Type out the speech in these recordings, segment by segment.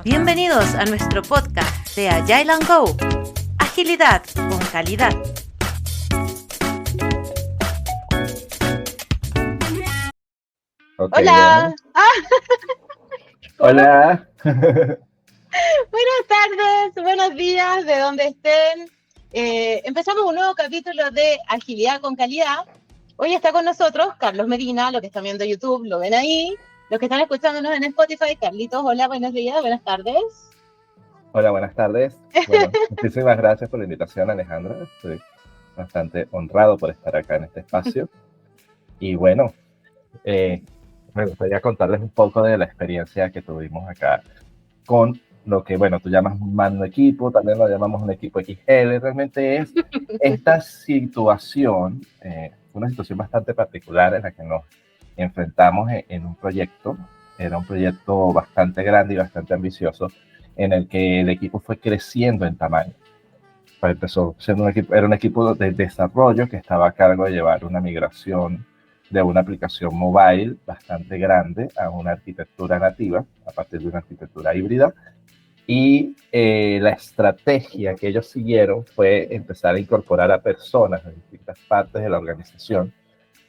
Bienvenidos a nuestro podcast de Agile & Go. Agilidad con calidad. Ok, Hola. bueno. ¿Cómo? Hola. Buenas tardes, buenos días, de donde estén. Empezamos un nuevo capítulo de Agilidad con Calidad. Hoy está con nosotros Carlos Medina, los que están viendo YouTube lo ven ahí. Los que están escuchándonos en Spotify, Carlitos, hola, buenos días, buenas tardes. Hola, buenas tardes. Bueno, muchísimas gracias por la invitación, Alejandra. Estoy bastante honrado por estar acá en este espacio. Y bueno, me gustaría contarles un poco de la experiencia que tuvimos acá con lo que, bueno, tú llamas un mando equipo, también lo llamamos un equipo XL. Realmente es esta situación, una situación bastante particular en la que nos enfrentamos en un proyecto. Era un proyecto bastante grande y bastante ambicioso, en el que el equipo fue creciendo en tamaño. Pues empezó siendo un equipo, era un equipo de desarrollo que estaba a cargo de llevar una migración de una aplicación mobile bastante grande a una arquitectura nativa, a partir de una arquitectura híbrida. Y la estrategia que ellos siguieron fue empezar a incorporar a personas de distintas partes de la organización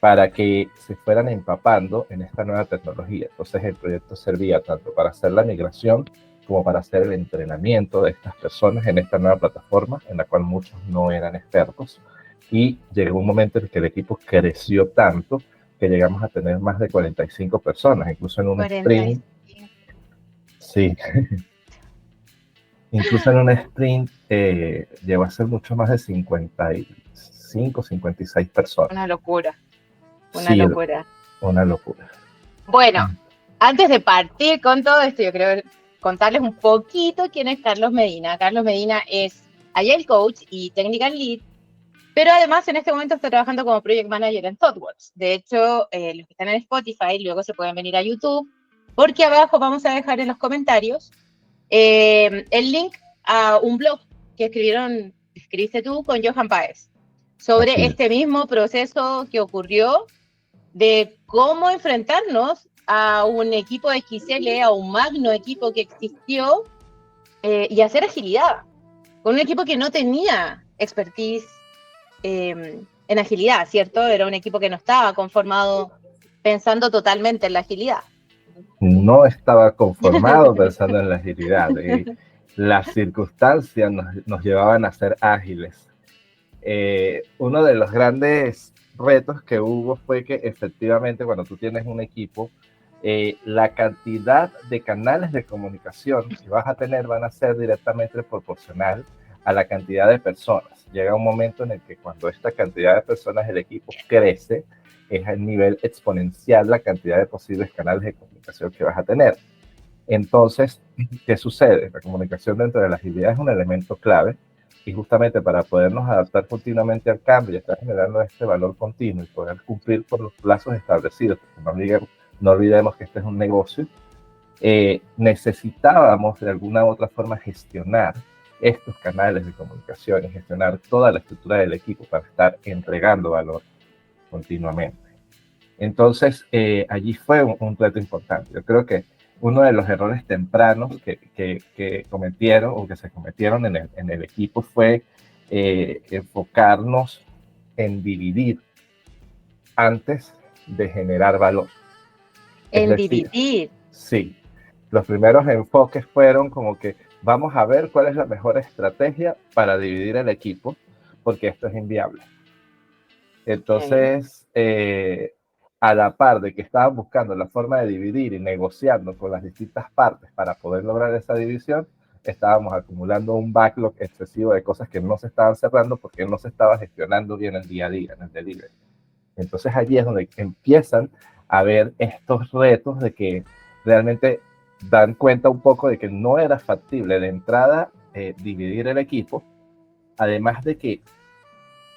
para que se fueran empapando en esta nueva tecnología. Entonces el proyecto servía tanto para hacer la migración como para hacer el entrenamiento de estas personas en esta nueva plataforma, en la cual muchos no eran expertos. Y llegó un momento en que el equipo creció tanto que llegamos a tener más de 45 personas, incluso en un 45. sprint. Sí, incluso en un sprint llegó a ser mucho más de 55, 56 personas. Una locura, una Sí, locura. una locura. Bueno, antes de partir con todo esto, yo creo contarles un poquito quién es Carlos Medina. Carlos Medina es Agile Coach y Technical Lead, pero además en este momento está trabajando como Project Manager en ThoughtWorks. De hecho, los que están en Spotify luego se pueden venir a YouTube, porque abajo vamos a dejar en los comentarios el link a un blog que escribiste tú con Johan Páez sobre este mismo proceso que ocurrió de cómo enfrentarnos a un equipo XL, a un magno equipo que existió y hacer agilidad con un equipo que no tenía expertise en agilidad, ¿cierto? Era un equipo que no estaba conformado pensando totalmente en la agilidad. No estaba conformado pensando en la agilidad. Las circunstancias nos llevaban a ser ágiles. Uno de los grandes retos que hubo fue que efectivamente cuando tú tienes un equipo, la cantidad de canales de comunicación que vas a tener van a ser directamente proporcional a la cantidad de personas. Llega un momento en el que cuando esta cantidad de personas del equipo crece, es a nivel exponencial la cantidad de posibles canales de comunicación que vas a tener. Entonces, ¿qué sucede? La comunicación dentro de la agilidad es un elemento clave y justamente para podernos adaptar continuamente al cambio y estar generando este valor continuo y poder cumplir por los plazos establecidos, porque no olvidemos que este es un negocio, necesitábamos de alguna u otra forma gestionar estos canales de comunicación y gestionar toda la estructura del equipo para estar entregando valor continuamente. Entonces, allí fue un reto importante. Yo creo que uno de los errores tempranos que cometieron o que se cometieron en el equipo fue enfocarnos en dividir antes de generar valor. Es decir, Dividir. sí, los primeros enfoques fueron como que vamos a ver cuál es la mejor estrategia para dividir el equipo, porque esto es inviable. Entonces, a la par de que estaban buscando la forma de dividir y negociando con las distintas partes para poder lograr esa división, estábamos acumulando un backlog excesivo de cosas que no se estaban cerrando porque no se estaba gestionando bien el día a día, en el delivery. Entonces allí es donde empiezan a ver estos retos de que realmente dan cuenta un poco de que no era factible de entrada dividir el equipo, además de que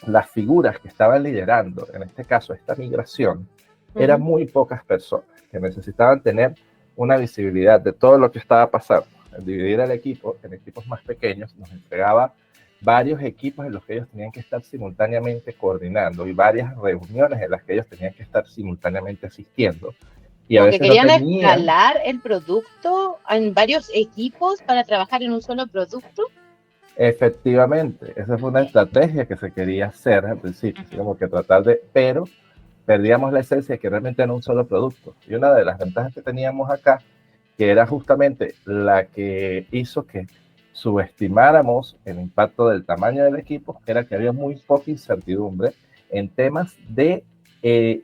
las figuras que estaban liderando, en este caso esta migración, eran muy pocas personas que necesitaban tener una visibilidad de todo lo que estaba pasando. El dividir el equipo en equipos más pequeños nos entregaba varios equipos en los que ellos tenían que estar simultáneamente coordinando y varias reuniones en las que ellos tenían que estar simultáneamente asistiendo. Y a Como que veces no querían tenían. escalar el producto en varios equipos para trabajar en un solo producto. Efectivamente, esa fue una estrategia que se quería hacer al principio, así como que tratar de, pero perdíamos la esencia de que realmente era un solo producto. Y una de las ventajas que teníamos acá, que era justamente la que hizo que subestimáramos el impacto del tamaño del equipo, era que había muy poca incertidumbre en temas de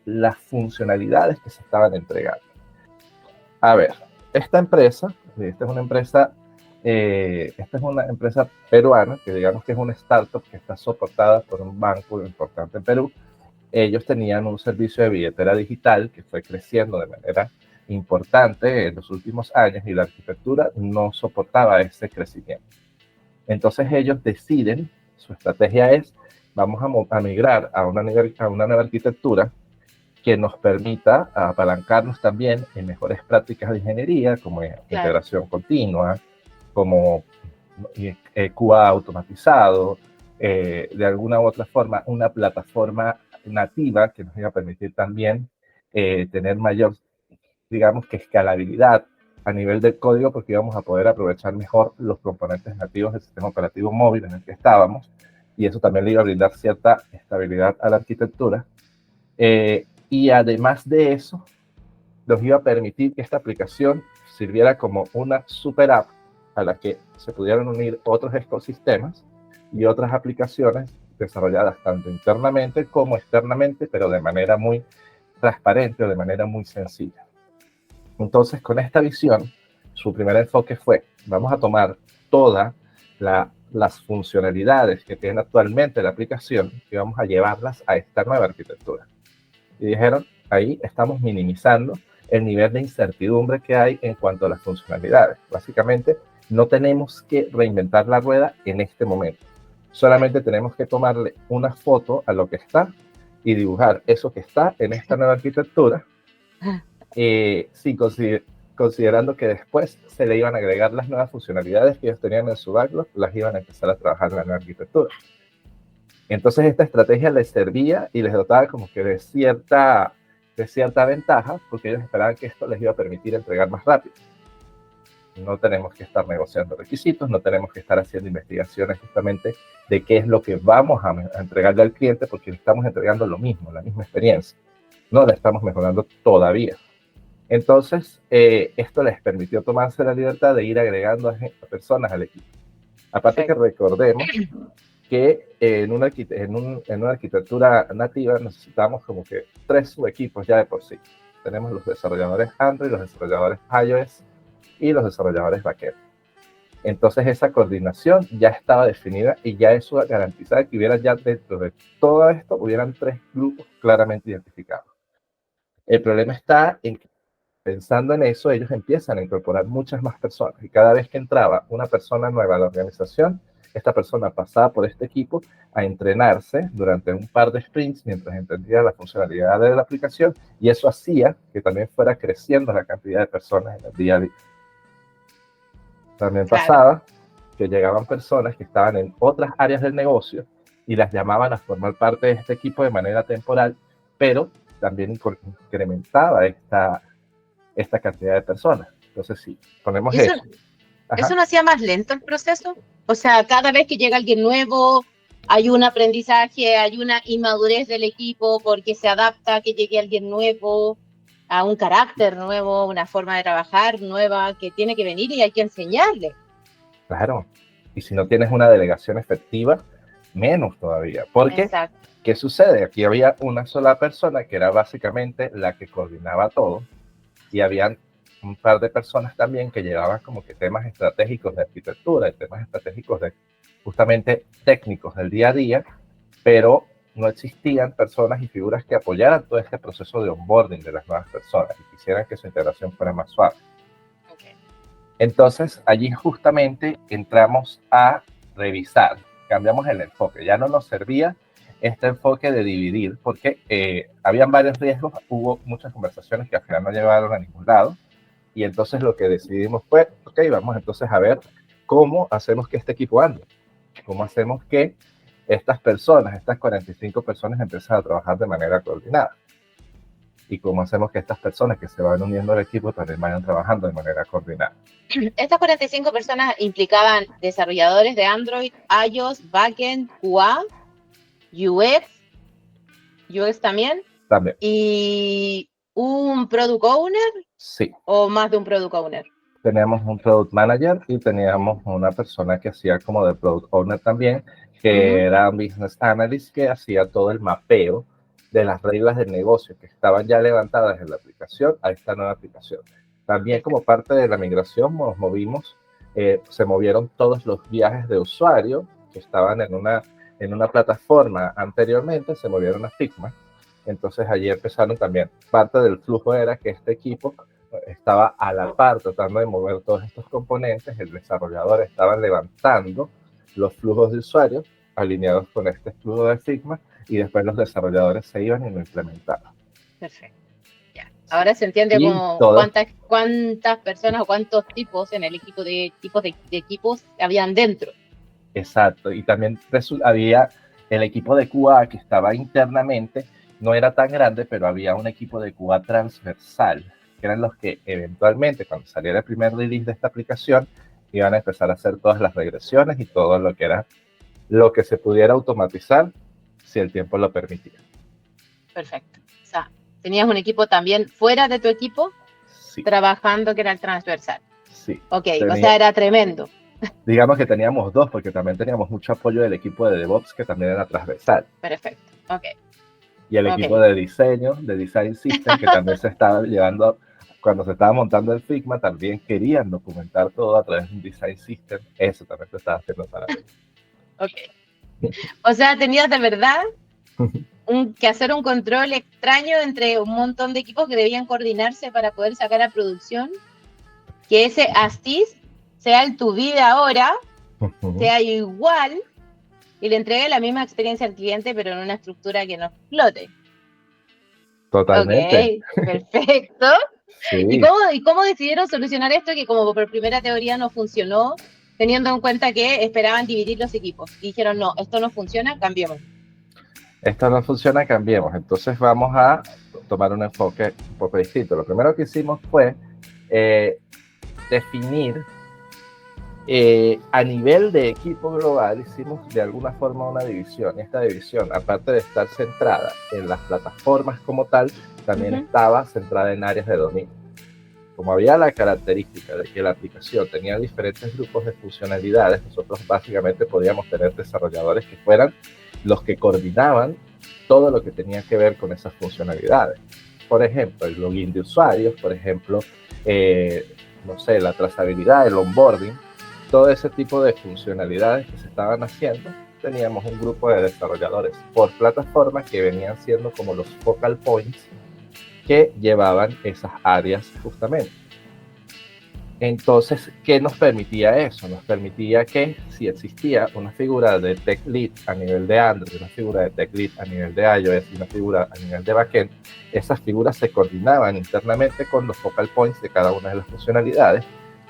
las funcionalidades que se estaban entregando. A ver, esta es una empresa peruana, que digamos que es una startup que está soportada por un banco importante en Perú. Ellos tenían un servicio de billetera digital que fue creciendo de manera importante en los últimos años y la arquitectura no soportaba ese crecimiento. Entonces ellos deciden, su estrategia es, vamos a migrar a una nueva arquitectura que nos permita apalancarnos también en mejores prácticas de ingeniería, como integración continua, como QA automatizado, de alguna u otra forma, una plataforma nativa que nos iba a permitir también tener mayor, digamos que escalabilidad a nivel del código, porque íbamos a poder aprovechar mejor los componentes nativos del sistema operativo móvil en el que estábamos, y eso también le iba a brindar cierta estabilidad a la arquitectura. Y además de eso, nos iba a permitir que esta aplicación sirviera como una super app a la que se pudieran unir otros ecosistemas y otras aplicaciones desarrolladas tanto internamente como externamente, pero de manera muy transparente o de manera muy sencilla. Entonces, con esta visión, su primer enfoque fue, vamos a tomar todas las funcionalidades que tiene actualmente la aplicación y vamos a llevarlas a esta nueva arquitectura. Y dijeron, ahí estamos minimizando el nivel de incertidumbre que hay en cuanto a las funcionalidades. Básicamente, no tenemos que reinventar la rueda en este momento. Solamente tenemos que tomarle una foto a lo que está y dibujar eso que está en esta nueva arquitectura, sin considerando que después se le iban a agregar las nuevas funcionalidades que ellos tenían en su backlog, las iban a empezar a trabajar en la nueva arquitectura. Entonces esta estrategia les servía y les dotaba como que de cierta ventaja, porque ellos esperaban que esto les iba a permitir entregar más rápido. No tenemos que estar negociando requisitos, no tenemos que estar haciendo investigaciones justamente de qué es lo que vamos a entregarle al cliente, porque le estamos entregando lo mismo, la misma experiencia. No la estamos mejorando todavía. Entonces, esto les permitió tomarse la libertad de ir agregando a personas al equipo. Aparte que recordemos que en una arquitectura nativa necesitamos como que 3 subequipos ya de por sí. Tenemos los desarrolladores Android, los desarrolladores iOS y los desarrolladores backend. Entonces esa coordinación ya estaba definida y ya eso garantizaba que hubiera ya dentro de todo esto, hubieran 3 grupos claramente identificados. El problema está en que pensando en eso, ellos empiezan a incorporar muchas más personas y cada vez que entraba una persona nueva a la organización, esta persona pasaba por este equipo a entrenarse durante un par de sprints mientras entendía la funcionalidad de la aplicación y eso hacía que también fuera creciendo la cantidad de personas en el día a día. También pasaba que llegaban personas que estaban en otras áreas del negocio y las llamaban a formar parte de este equipo de manera temporal, pero también incrementaba esta cantidad de personas. Entonces, sí, ponemos eso. ¿Eso no hacía más lento el proceso? O sea, cada vez que llega alguien nuevo, hay un aprendizaje, hay una inmadurez del equipo porque se adapta a que llegue alguien nuevo, a un carácter nuevo, una forma de trabajar nueva que tiene que venir y hay que enseñarle. Claro. Y si no tienes una delegación efectiva, menos todavía. Porque, exacto, ¿qué sucede? Aquí había una sola persona que era básicamente la que coordinaba todo y habían un par de personas también que llevaban como que temas estratégicos de arquitectura, temas estratégicos de justamente técnicos del día a día, pero no existían personas y figuras que apoyaran todo este proceso de onboarding de las nuevas personas y quisieran que su integración fuera más suave. Okay. Entonces, allí justamente entramos a revisar, cambiamos el enfoque, ya no nos servía este enfoque de dividir, porque habían varios riesgos, hubo muchas conversaciones que al final no llevaron a ningún lado, y entonces lo que decidimos fue, ok, vamos entonces a ver cómo hacemos que este equipo ande, cómo hacemos que estas 45 personas empiecen a trabajar de manera coordinada. y cómo hacemos que estas personas que se van uniendo al equipo también vayan trabajando de manera coordinada. Estas 45 personas implicaban desarrolladores de Android, iOS, backend, QA, UX también, y un product owner, sí, o más de un product owner. Teníamos un product manager y teníamos una persona que hacía como de product owner también, que era un business analyst que hacía todo el mapeo de las reglas del negocio que estaban ya levantadas en la aplicación a esta nueva aplicación. También como parte de la migración nos movimos, se movieron todos los viajes de usuario que estaban en una plataforma anteriormente, se movieron a Figma. Entonces allí empezaron también, parte del flujo era que este equipo estaba a la par tratando de mover todos estos componentes, el desarrollador estaba levantando los flujos de usuarios alineados con este flujo de Figma y después los desarrolladores se iban y lo implementaban. Perfecto. Ya. Ahora se entiende como cuántas personas o cuántos tipos en el equipo de equipos habían dentro. Exacto, y también había el equipo de QA que estaba internamente, no era tan grande, pero había un equipo de QA transversal, que eran los que eventualmente, cuando saliera el primer release de esta aplicación, iban a empezar a hacer todas las regresiones y todo lo que era lo que se pudiera automatizar si el tiempo lo permitía. Perfecto. O sea, tenías un equipo también fuera de tu equipo, sí, trabajando, que era el transversal. Sí. Ok, o sea, era tremendo. Digamos que teníamos dos, porque también teníamos mucho apoyo del equipo de DevOps, que también era transversal. Perfecto, ok. Y el equipo de diseño, de Design System, que también se estaba llevando, cuando se estaba montando el Figma, también querían documentar todo a través de un Design System. Eso también se estaba haciendo para mí. Ok. O sea, tenías de verdad que hacer un control extraño entre un montón de equipos que debían coordinarse para poder sacar a producción, que ese ASTIS sea el tu vida ahora, sea igual, y le entregue la misma experiencia al cliente, pero en una estructura que no explote. Totalmente. Ok, perfecto. Sí. ¿Y cómo decidieron solucionar esto que como por primera teoría no funcionó, teniendo en cuenta que esperaban dividir los equipos? Y dijeron, no, esto no funciona, cambiemos. Esto no funciona, cambiemos. Entonces vamos a tomar un enfoque un poco distinto. Lo primero que hicimos fue definir a nivel de equipo global, hicimos de alguna forma una división. Y esta división, aparte de estar centrada en las plataformas como tal, también estaba centrada en áreas de dominio. Como había la característica de que la aplicación tenía diferentes grupos de funcionalidades, nosotros básicamente podíamos tener desarrolladores que fueran los que coordinaban todo lo que tenía que ver con esas funcionalidades. Por ejemplo, el login de usuarios, por ejemplo, no sé, la trazabilidad, el onboarding, todo ese tipo de funcionalidades que se estaban haciendo, teníamos un grupo de desarrolladores por plataforma que venían siendo como los focal points que llevaban esas áreas justamente. Entonces, ¿qué nos permitía eso? Nos permitía que si existía una figura de Tech Lead a nivel de Android, una figura de Tech Lead a nivel de iOS y una figura a nivel de backend, esas figuras se coordinaban internamente con los focal points de cada una de las funcionalidades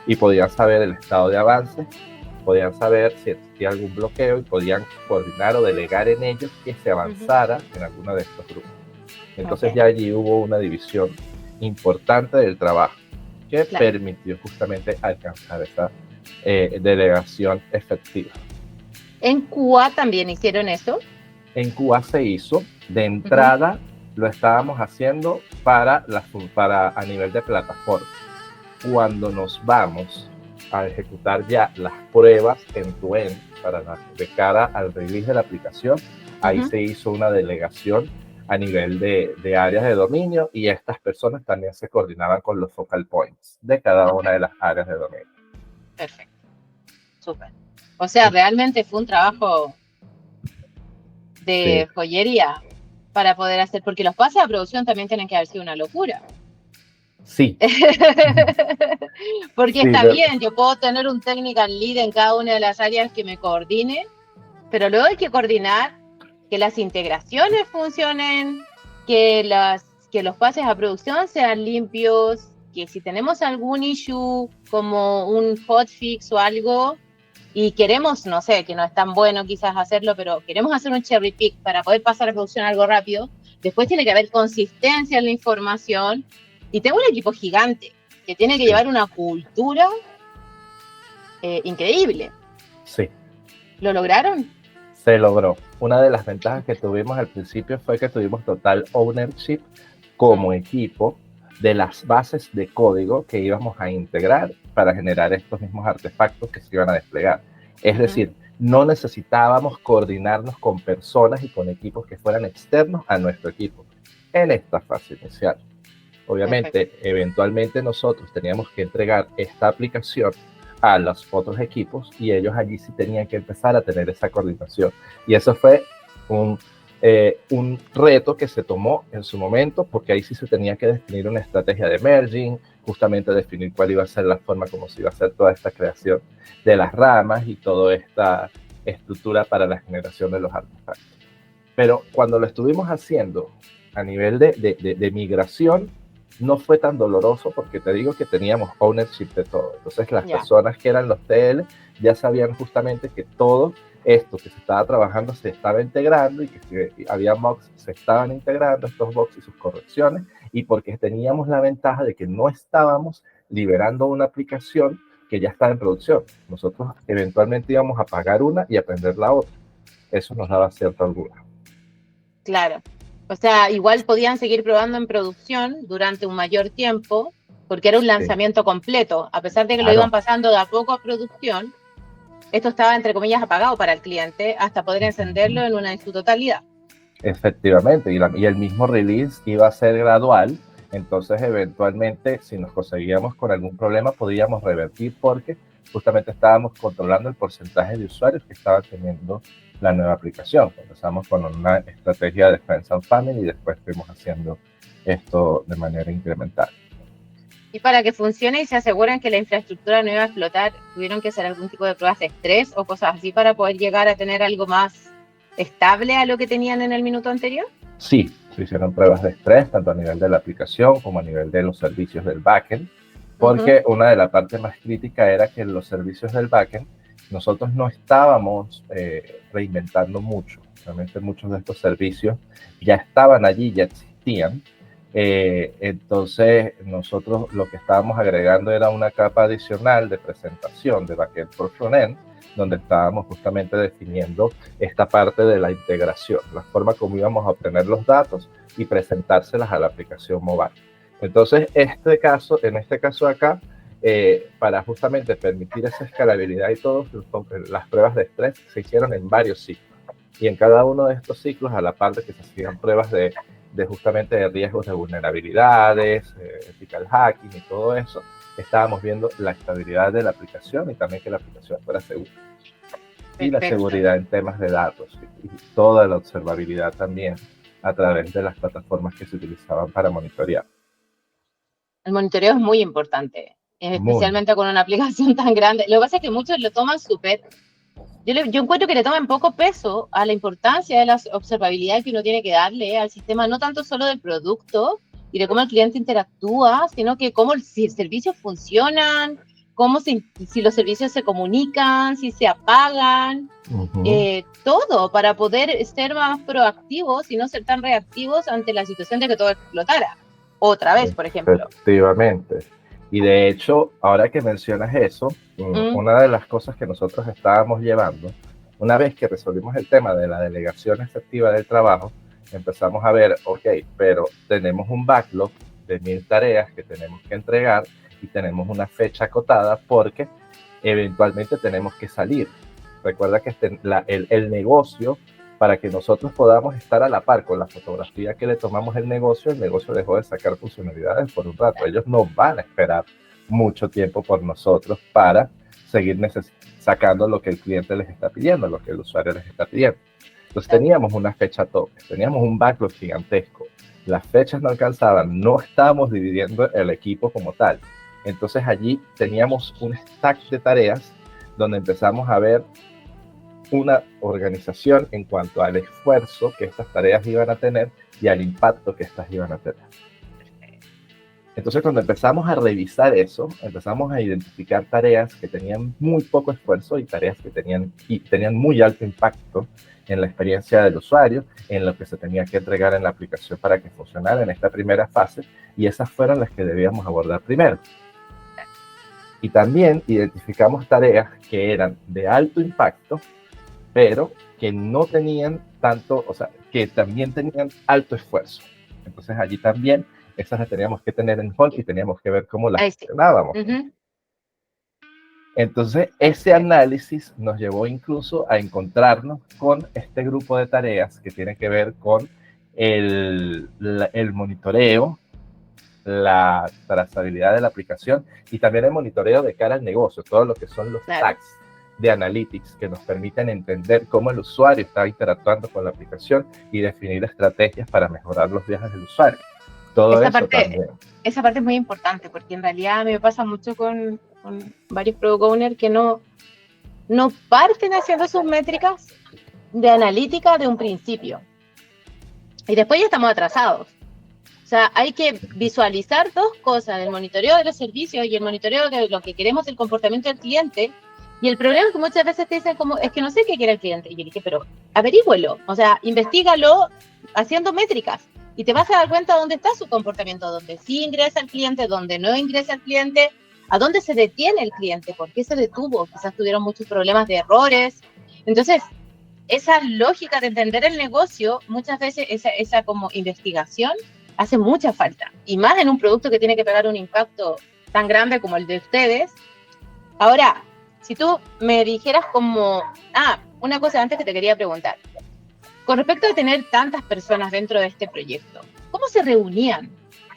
y podían saber el estado de avance, podían saber si existía algún bloqueo y podían coordinar o delegar en ellos que se avanzara en alguno de estos grupos. Entonces ya allí hubo una división importante del trabajo que permitió justamente alcanzar esa delegación efectiva. ¿En QA también hicieron eso? En QA se hizo. De entrada lo estábamos haciendo para a nivel de plataforma. Cuando nos vamos a ejecutar ya las pruebas end-to-end de cara al release de la aplicación, ahí se hizo una delegación a nivel de áreas de dominio y estas personas también se coordinaban con los focal points de cada una de las áreas de dominio. Perfecto, súper. O sea, realmente fue un trabajo de joyería para poder hacer, porque los pases a producción también tienen que haber sido una locura. Sí. Porque está bien, yo puedo tener un technical lead en cada una de las áreas que me coordine, pero luego hay que coordinar que las integraciones funcionen, que los pases a producción sean limpios, que si tenemos algún issue como un hotfix o algo y queremos, no sé, que no es tan bueno quizás hacerlo, pero queremos hacer un cherry pick para poder pasar a producción algo rápido, después tiene que haber consistencia en la información, y tengo un equipo gigante que tiene que llevar una cultura increíble. Sí. ¿Lo lograron? Se logró. Una de las ventajas que tuvimos al principio fue que tuvimos total ownership como equipo de las bases de código que íbamos a integrar para generar estos mismos artefactos que se iban a desplegar. Es decir, no necesitábamos coordinarnos con personas y con equipos que fueran externos a nuestro equipo en esta fase inicial. Obviamente, eventualmente nosotros teníamos que entregar esta aplicación a los otros equipos y ellos allí sí tenían que empezar a tener esa coordinación. Y eso fue un reto que se tomó en su momento, porque ahí sí se tenía que definir una estrategia de merging, justamente definir cuál iba a ser la forma como se iba a hacer toda esta creación de las ramas y toda esta estructura para la generación de los artefactos. Pero cuando lo estuvimos haciendo a nivel de migración, no fue tan doloroso porque te digo que teníamos ownership de todo. Entonces las personas que eran los TL ya sabían justamente que todo esto que se estaba trabajando se estaba integrando y que si había bugs se estaban integrando estos bugs y sus correcciones, y porque teníamos la ventaja de que no estábamos liberando una aplicación que ya estaba en producción. Nosotros eventualmente íbamos a pagar una y aprender la otra. Eso nos daba cierta holgura. Claro. O sea, igual podían seguir probando en producción durante un mayor tiempo, porque era un lanzamiento completo. A pesar de que lo iban pasando de a poco a producción, esto estaba, entre comillas, apagado para el cliente hasta poder encenderlo en su totalidad. Efectivamente, y el mismo release iba a ser gradual, entonces eventualmente si nos conseguíamos con algún problema podíamos revertir porque justamente estábamos controlando el porcentaje de usuarios que estaban teniendo la nueva aplicación. Empezamos con una estrategia de Friends and Family y después fuimos haciendo esto de manera incremental. Y para que funcione y se aseguren que la infraestructura no iba a explotar, ¿tuvieron que hacer algún tipo de pruebas de estrés o cosas así para poder llegar a tener algo más estable a lo que tenían en el minuto anterior? Sí, se hicieron pruebas de estrés, tanto a nivel de la aplicación como a nivel de los servicios del backend, porque una de las partes más críticas era que los servicios del backend nosotros no estábamos reinventando mucho. Realmente muchos de estos servicios ya estaban allí, ya existían. Entonces nosotros lo que estábamos agregando era una capa adicional de presentación de backend por frontend, donde estábamos justamente definiendo esta parte de la integración, la forma como íbamos a obtener los datos y presentárselas a la aplicación mobile. Entonces, en este caso acá, para justamente permitir esa escalabilidad y todo, las pruebas de estrés se hicieron en varios ciclos. Y en cada uno de estos ciclos, a la par de que se hacían pruebas de justamente de riesgos de vulnerabilidades, ethical hacking y todo eso, estábamos viendo la estabilidad de la aplicación y también que la aplicación fuera segura. Y la seguridad en temas de datos y toda la observabilidad también a través de las plataformas que se utilizaban para monitorear. El monitoreo es muy importante, especialmente con una aplicación tan grande. Lo que pasa es que muchos lo toman súper. Yo encuentro que le toman poco peso a la importancia de la observabilidad que uno tiene que darle al sistema, no tanto solo del producto y de cómo el cliente interactúa, sino que si los servicios funcionan, si los servicios se comunican, si se apagan, todo para poder ser más proactivos y no ser tan reactivos ante la situación de que todo explotara. Otra vez, por ejemplo. Efectivamente. Y de hecho, ahora que mencionas eso, una de las cosas que nosotros estábamos llevando, una vez que resolvimos el tema de la delegación efectiva del trabajo, empezamos a ver, pero tenemos un backlog de 1000 tareas que tenemos que entregar y tenemos una fecha acotada porque eventualmente tenemos que salir. Recuerda que el negocio, para que nosotros podamos estar a la par con la fotografía que le tomamos el negocio dejó de sacar funcionalidades por un rato. Ellos no van a esperar mucho tiempo por nosotros para seguir sacando lo que el cliente les está pidiendo, lo que el usuario les está pidiendo. Entonces teníamos una fecha tope, teníamos un backlog gigantesco, las fechas no alcanzaban, no estábamos dividiendo el equipo como tal. Entonces allí teníamos un stack de tareas donde empezamos a ver una organización en cuanto al esfuerzo que estas tareas iban a tener y al impacto que estas iban a tener. Entonces, cuando empezamos a revisar eso, empezamos a identificar tareas que tenían muy poco esfuerzo y tareas que tenían muy alto impacto en la experiencia del usuario, en lo que se tenía que entregar en la aplicación para que funcionara en esta primera fase, y esas fueron las que debíamos abordar primero. Y también identificamos tareas que eran de alto impacto, pero que no tenían tanto, o sea, que también tenían alto esfuerzo. Entonces allí también esas las teníamos que tener en hold y teníamos que ver cómo las gestionábamos. Entonces, ese análisis nos llevó incluso a encontrarnos con este grupo de tareas que tiene que ver con el monitoreo, la trazabilidad de la aplicación y también el monitoreo de cara al negocio, todo lo que son los tags de Analytics que nos permiten entender cómo el usuario está interactuando con la aplicación y definir estrategias para mejorar los viajes del usuario. Todo esa parte es muy importante, porque en realidad a mí me pasa mucho con varios product owners que no parten haciendo sus métricas de analítica de un principio. Y después ya estamos atrasados. O sea, hay que visualizar dos cosas, el monitoreo de los servicios y el monitoreo de lo que queremos, el comportamiento del cliente. Y el problema es que muchas veces te dicen como, es que no sé qué quiere el cliente. Y yo dije, pero averígüelo, o sea, investígalo haciendo métricas. Y te vas a dar cuenta dónde está su comportamiento, dónde sí ingresa el cliente, dónde no ingresa el cliente, a dónde se detiene el cliente, por qué se detuvo, quizás tuvieron muchos problemas de errores. Entonces, esa lógica de entender el negocio, muchas veces esa como investigación hace mucha falta. Y más en un producto que tiene que pegar un impacto tan grande como el de ustedes. Ahora, si tú me dijeras como, una cosa antes que te quería preguntar. Con respecto a tener tantas personas dentro de este proyecto, ¿cómo se reunían?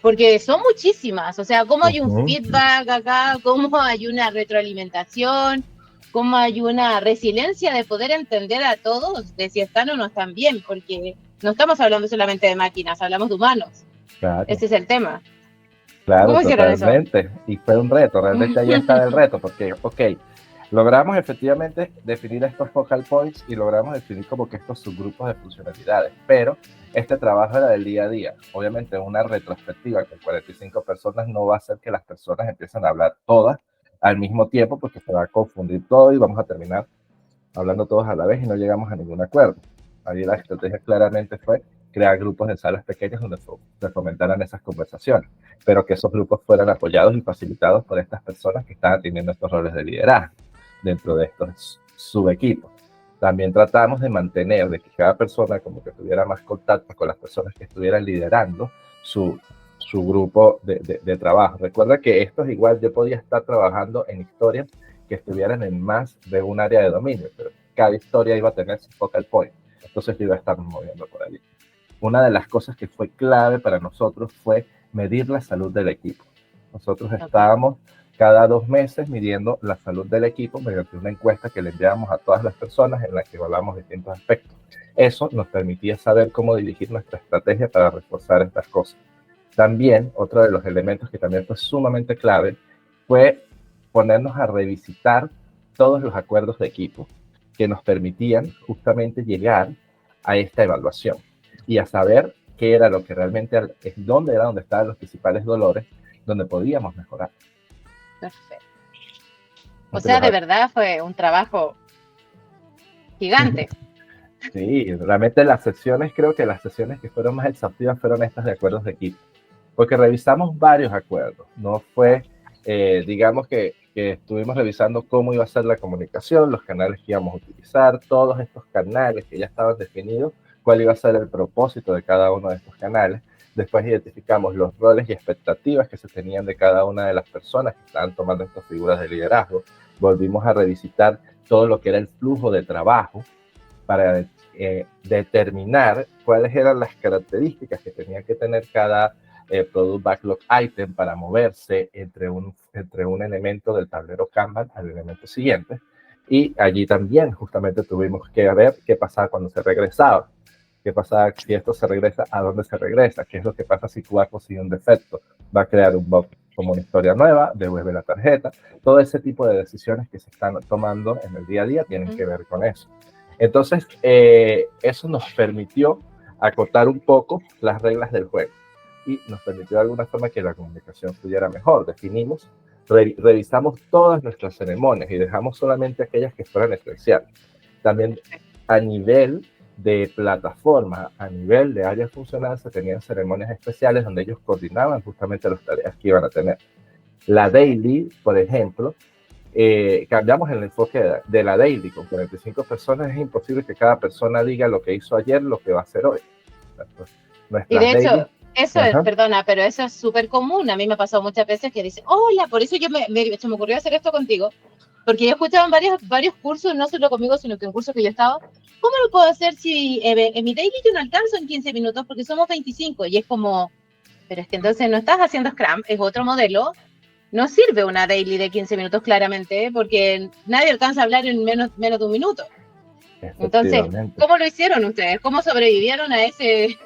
Porque son muchísimas, o sea, ¿cómo hay un feedback acá? ¿Cómo hay una retroalimentación? ¿Cómo hay una resiliencia de poder entender a todos de si están o no están bien? Porque no estamos hablando solamente de máquinas, hablamos de humanos. Claro. Ese es el tema. Claro, ¿cómo totalmente. Eso? Y fue un reto, realmente ahí está el reto, porque, logramos efectivamente definir estos focal points y logramos definir como que estos subgrupos de funcionalidades, pero este trabajo era del día a día. Obviamente una retrospectiva con 45 personas no va a hacer que las personas empiecen a hablar todas al mismo tiempo, porque se va a confundir todo y vamos a terminar hablando todos a la vez y no llegamos a ningún acuerdo. Ahí la estrategia claramente fue crear grupos de salas pequeñas donde se fomentaran esas conversaciones, pero que esos grupos fueran apoyados y facilitados por estas personas que estaban teniendo estos roles de liderazgo dentro de estos subequipos. También tratamos de mantener, de que cada persona como que tuviera más contacto con las personas que estuvieran liderando su grupo de trabajo. Recuerda que esto es igual, yo podía estar trabajando en historias que estuvieran en más de un área de dominio, pero cada historia iba a tener su focal point, entonces yo iba a estar moviendo por allí. Una de las cosas que fue clave para nosotros fue medir la salud del equipo. Nosotros estábamos cada 2 meses midiendo la salud del equipo mediante una encuesta que le enviábamos a todas las personas en la que evaluamos distintos aspectos. Eso nos permitía saber cómo dirigir nuestra estrategia para reforzar estas cosas. También, otro de los elementos que también fue sumamente clave fue ponernos a revisitar todos los acuerdos de equipo que nos permitían justamente llegar a esta evaluación y a saber qué era lo que realmente, dónde estaban los principales dolores, donde podíamos mejorar. Perfecto. O sea, de verdad fue un trabajo gigante. Sí, realmente creo que las sesiones que fueron más exhaustivas fueron estas de acuerdos de equipo, porque revisamos varios acuerdos. No fue, digamos que estuvimos revisando cómo iba a ser la comunicación, los canales que íbamos a utilizar, todos estos canales que ya estaban definidos, cuál iba a ser el propósito de cada uno de estos canales. Después identificamos los roles y expectativas que se tenían de cada una de las personas que estaban tomando estas figuras de liderazgo. Volvimos a revisitar todo lo que era el flujo de trabajo para determinar cuáles eran las características que tenía que tener cada Product Backlog Item para moverse entre un elemento del tablero Kanban al elemento siguiente. Y allí también justamente tuvimos que ver qué pasaba cuando se regresaba. ¿Qué pasa si esto se regresa? ¿A dónde se regresa? ¿Qué es lo que pasa si tú has conseguido un defecto? ¿Va a crear un bug como una historia nueva? ¿Devuelve la tarjeta? Todo ese tipo de decisiones que se están tomando en el día a día tienen que ver con eso. Entonces, eso nos permitió acotar un poco las reglas del juego. y nos permitió de alguna forma que la comunicación fluyera mejor. Definimos, revisamos todas nuestras ceremonias y dejamos solamente aquellas que fueran esenciales. También a nivel de plataforma, a nivel de área funcional, se tenían ceremonias especiales donde ellos coordinaban justamente las tareas que iban a tener. La daily, por ejemplo, cambiamos el enfoque de la daily. Con 45 personas es imposible que cada persona diga lo que hizo ayer, lo que va a hacer hoy. Y de hecho, daily, eso es, perdona, pero eso es súper común. A mí me ha pasado muchas veces que dicen, hola, por eso se me ocurrió hacer esto contigo. Porque yo he escuchado en varios cursos, no solo conmigo, sino que en cursos que yo he estado. ¿Cómo lo puedo hacer si en mi daily yo no alcanzo en 15 minutos porque somos 25? Y es como, pero es que entonces no estás haciendo Scrum, es otro modelo. No sirve una daily de 15 minutos claramente, porque nadie alcanza a hablar en menos de un minuto. Entonces, ¿cómo lo hicieron ustedes? ¿Cómo sobrevivieron a ese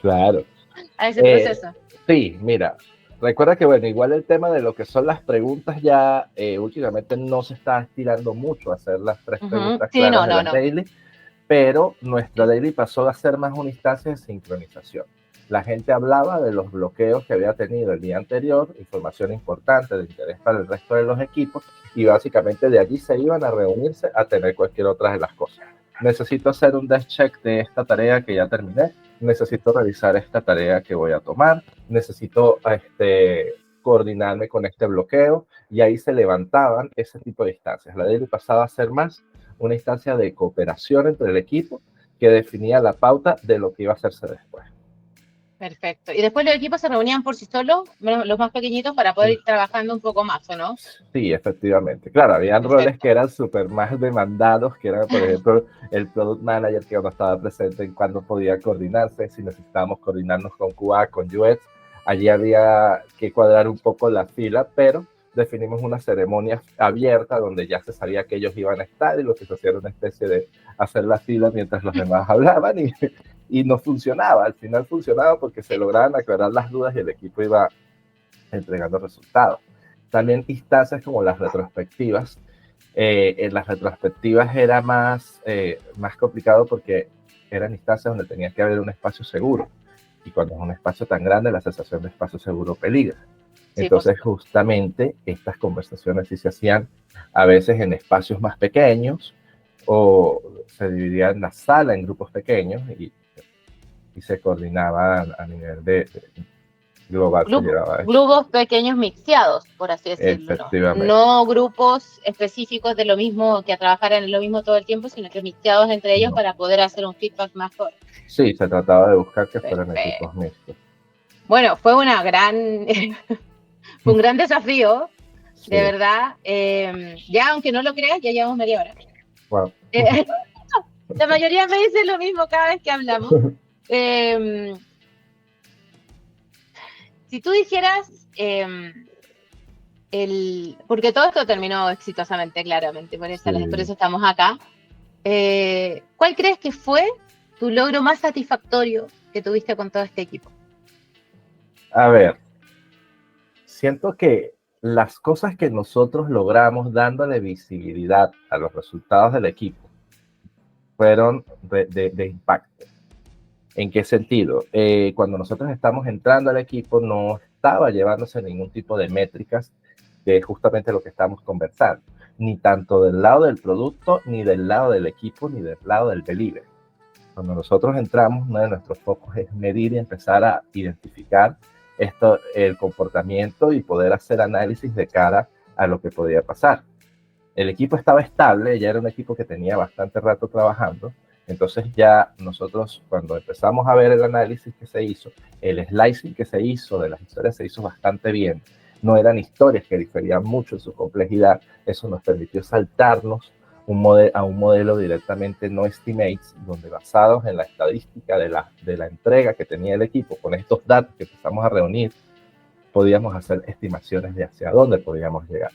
proceso? Sí, mira, recuerda que, bueno, igual el tema de lo que son las preguntas ya últimamente no se está estirando mucho a hacer las 3 preguntas claras de la daily, pero nuestra daily pasó a ser más una instancia de sincronización. La gente hablaba de los bloqueos que había tenido el día anterior, información importante de interés para el resto de los equipos, y básicamente de allí se iban a reunirse a tener cualquier otra de las cosas. Necesito hacer un desk check de esta tarea que ya terminé, necesito revisar esta tarea que voy a tomar, necesito coordinarme con este bloqueo, y ahí se levantaban ese tipo de instancias. La daily pasaba a ser más una instancia de cooperación entre el equipo que definía la pauta de lo que iba a hacerse después. Perfecto. Y después los equipos se reunían por sí solos, los más pequeñitos, para poder ir trabajando un poco más, ¿o no? Sí, efectivamente. Claro, había roles que eran súper más demandados, que eran, por ejemplo, el Product Manager, que no estaba presente en cuando podía coordinarse, si necesitábamos coordinarnos con QA, con UX. Allí había que cuadrar un poco la fila, pero definimos una ceremonia abierta donde ya se sabía que ellos iban a estar y lo que se hacía era una especie de hacer la fila mientras los demás hablaban y no funcionaba. Al final funcionaba porque se lograban aclarar las dudas y el equipo iba entregando resultados. También instancias como las retrospectivas. En las retrospectivas era más complicado porque eran instancias donde tenía que haber un espacio seguro. Y cuando es un espacio tan grande, la sensación de espacio seguro peligra. Entonces, justamente, estas conversaciones sí se hacían a veces en espacios más pequeños o se dividían la sala en grupos pequeños y se coordinaban a nivel de global. Grupos pequeños mixeados, por así decirlo. No grupos específicos de lo mismo, que trabajaran en lo mismo todo el tiempo, sino que mixeados entre ellos para poder hacer un feedback mejor. Sí, se trataba de buscar que fueran equipos mixtos. Bueno, fue un gran desafío, de verdad. Ya, aunque no lo creas, ya llevamos media hora. Wow. La mayoría me dice lo mismo cada vez que hablamos. Si tú dijeras, porque todo esto terminó exitosamente, claramente, por eso estamos acá. ¿Cuál crees que fue tu logro más satisfactorio que tuviste con todo este equipo? A ver, siento que las cosas que nosotros logramos dándole visibilidad a los resultados del equipo fueron de impacto. ¿En qué sentido? Cuando nosotros estamos entrando al equipo no estaba llevándose ningún tipo de métricas, que es justamente lo que estamos conversando, ni tanto del lado del producto, ni del lado del equipo, ni del lado del delivery. Cuando nosotros entramos, uno de nuestros focos es medir y empezar a identificar el comportamiento y poder hacer análisis de cara a lo que podía pasar. El equipo estaba estable, ya era un equipo que tenía bastante rato trabajando. Entonces ya nosotros, cuando empezamos a ver el análisis que se hizo, el slicing que se hizo de las historias se hizo bastante bien. No eran historias que diferían mucho en su complejidad. Eso nos permitió saltarnos a un modelo directamente no estimates, donde basados en la estadística de la entrega que tenía el equipo, con estos datos que empezamos a reunir, podíamos hacer estimaciones de hacia dónde podíamos llegar.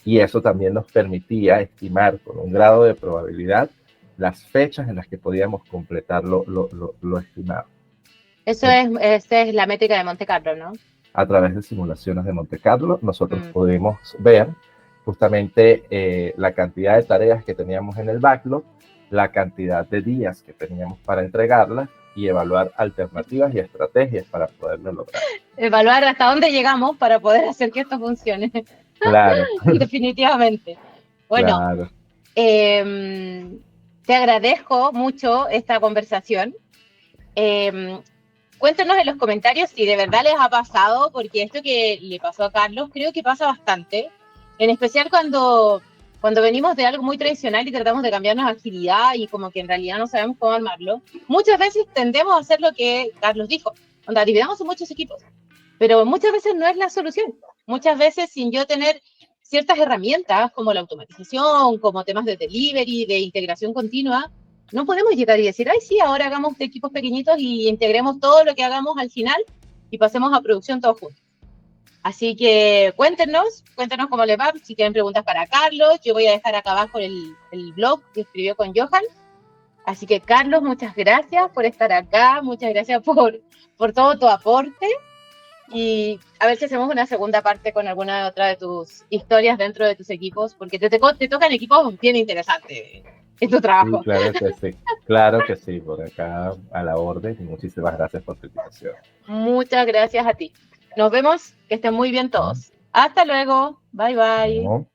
Y eso también nos permitía estimar con un grado de probabilidad las fechas en las que podíamos completar lo estimado. Esa es la métrica de Monte Carlo, ¿no? A través de simulaciones de Monte Carlo, nosotros pudimos ver justamente la cantidad de tareas que teníamos en el backlog, la cantidad de días que teníamos para entregarlas y evaluar alternativas y estrategias para poderlo lograr. Evaluar hasta dónde llegamos para poder hacer que esto funcione. Claro. Definitivamente. Bueno, claro. Te agradezco mucho esta conversación. Cuéntenos en los comentarios si de verdad les ha pasado, porque esto que le pasó a Carlos creo que pasa bastante, en especial cuando venimos de algo muy tradicional y tratamos de cambiarnos a agilidad y como que en realidad no sabemos cómo armarlo. Muchas veces tendemos a hacer lo que Carlos dijo, dividamos en muchos equipos, pero muchas veces no es la solución. Muchas veces sin yo tener ciertas herramientas como la automatización, como temas de delivery, de integración continua, no podemos llegar y decir, ay, sí, ahora hagamos de equipos pequeñitos y integremos todo lo que hagamos al final y pasemos a producción todos juntos. Así que cuéntenos cómo les va, si tienen preguntas para Carlos, yo voy a dejar acá abajo el blog que escribió con Johan. Así que Carlos, muchas gracias por estar acá, muchas gracias por todo tu aporte y a ver si hacemos una segunda parte con alguna otra de tus historias dentro de tus equipos, porque te tocan equipos bien interesantes en tu trabajo. Sí, claro que sí, por acá a la orden y muchísimas gracias por tu invitación. Muchas gracias a ti. Nos vemos, que estén muy bien todos. Hasta luego, bye bye.